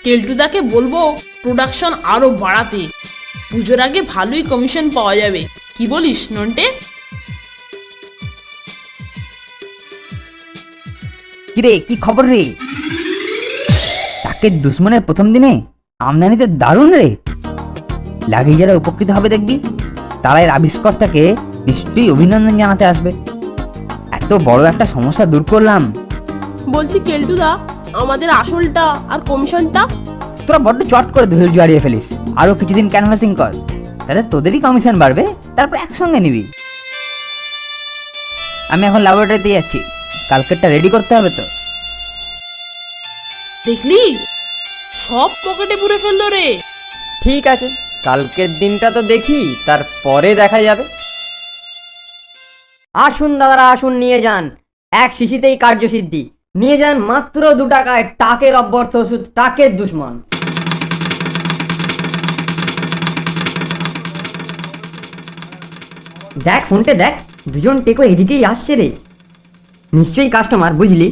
কেলটুদাকে বলবো প্রোডাকশন আরো বাড়াতে, পুজোর আগে ভালোই কমিশন পাওয়া যাবে। কি বলিস নন্টে? কিরে, কি খবর রে? টাকের দুশ্মনের প্রথম দিনে আমদানি তো দারুণ রে। লাগিয়ে যারা উপকৃত হবে দেখবি, তারা এর আবিষ্কর্তাকে নিশ্চয়ই অভিনন্দন জানাতে আসবে। এত বড় একটা সমস্যা দূর করলাম। বলছি কেলটুদা, আমাদের আসলটা আর কমিশনটা? তোরা বড্ড চট করে ধৈর্য হারিয়ে ফেলিস। আরো কিছুদিন ক্যানভাসিং কর, তাহলে তোদেরই কমিশন বাড়বে, তারপর একসঙ্গে নিবি। আমি এখন ল্যাবরেটরিতে যাচ্ছি, কালকেরটা রেডি করতে হবে তো। দেখলি, সব পকেটে পুরে ফেললো রে। ঠিক আছে, কালকের দিনটা তো দেখি, তারপরে দেখা যাবে। আসুন দাদারা, আসুন, নিয়ে যান। এক শিশিতেই কার্যসিদ্ধি। নিয়ে যান মাত্র 2 টাকায় টাকের অব্যর্থ ওষুধ, টাকের দুশ্মন। দেখ ফোনটে দেখ, দুজন টেকো এদিকেই আসছে রে। নিশ্চয়ই কাস্টমার, বুঝলি?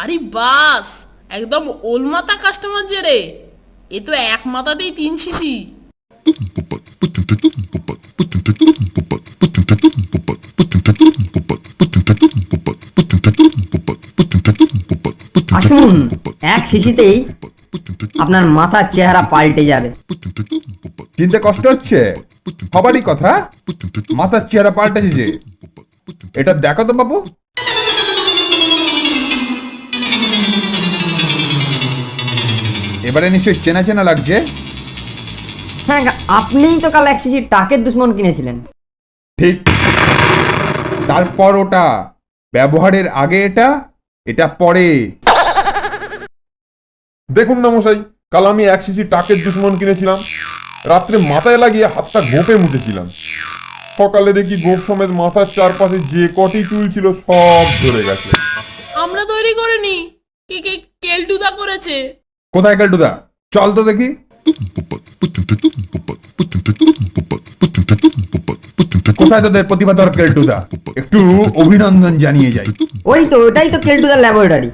আরে বাস, একদম ওলমাতা কাস্টমার যে রে। এ তো এক মাথাতেই 3 সিটি। আসুন, এক শিশিতেই আপনার মাথার চেহারা পাল্টে যাবে। চিনতে কষ্ট হচ্ছে? হবারই কথা, মাথার চেহারা পাল্টেছে যে। এটা দেখো তো বাবু। এবারে নিশ্চয়ই চেনা চেনা লাগছে। হ্যাঁ, আপনিই তো কাল এক শিশির টাকের দুশ্মন কিনেছিলেন। ঠিক। তারপর ওটা ব্যবহারের আগে, এটা এটা পরে। দেখুন না মশাই, কাল আমি 1 শিশি টাকের দুশ্মন কিনেছিলাম। রাত্রে মাথায় লাগিয়ে হাতটা গোপে মুছেছিলাম। সকালে দেখি গোপ সমেত মাথার চারপাশে যে কটি চুল ছিল সব ধরে গেছে। আমরা তৈরি করিনি, কেলটুদা করেছে। কোথায় কেলটুদা? চল তো দেখি। কোথায় তোদের প্রতিভাধর কেলটুদা? একটু অভিনন্দন জানিয়ে যাই। ওই তো, ওটাই তো কেলটুদার ল্যাবরেটরি।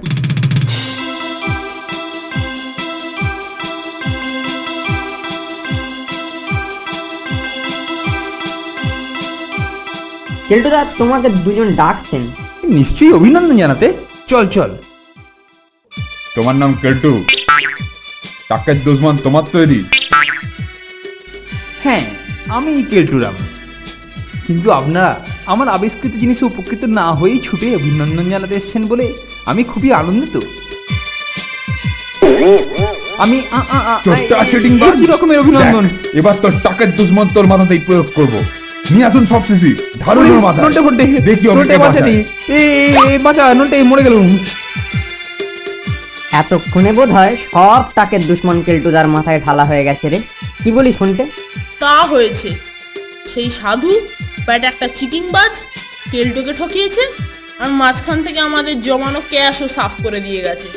কেলটুদা, তোমাকে দুজন ডাকছেন। নিশ্চয়ই অভিনন্দন জানাতে। চল চল। তোমার নাম কেলটু? টাকের দুশ্মন তোমার তৈরি? হ্যাঁ, আমি কেলটুরাম। কিন্তু আপনারা আমার আবিষ্কৃত জিনিসে উপকৃত না হয়েই ছুটে অভিনন্দন জানাতে এসেছেন বলে আমি খুবই আনন্দিত। আমি কি রকমের অভিনন্দন? দেখ, এবার তোর টাকের দুশ্মন তোর মাথাতেই প্রয়োগ করব। নিয়ে আসুন সব শিশি, ধারুন ওর মাথায়। নন্টে ফন্টে, দেখি ওর নন্টে কে বাঁচা বাঁচায়। নেই। বাঁচা, নন্টে মরে গেল। এতক্ষণে বোধ হয় সব টাকের দুশ্মন কেলটুদার মাথায় ঢালা হয়ে গেছে রে। কি বলিস শুনতে? তা হয়েছে। সেই সাধু ব্যাট একটা চিটিংবাজ কেলটুকে ঠকিয়েছে, আর মাঝখান থেকে আমাদের জমানো ক্যাশও সাফ করে দিয়ে গেছে।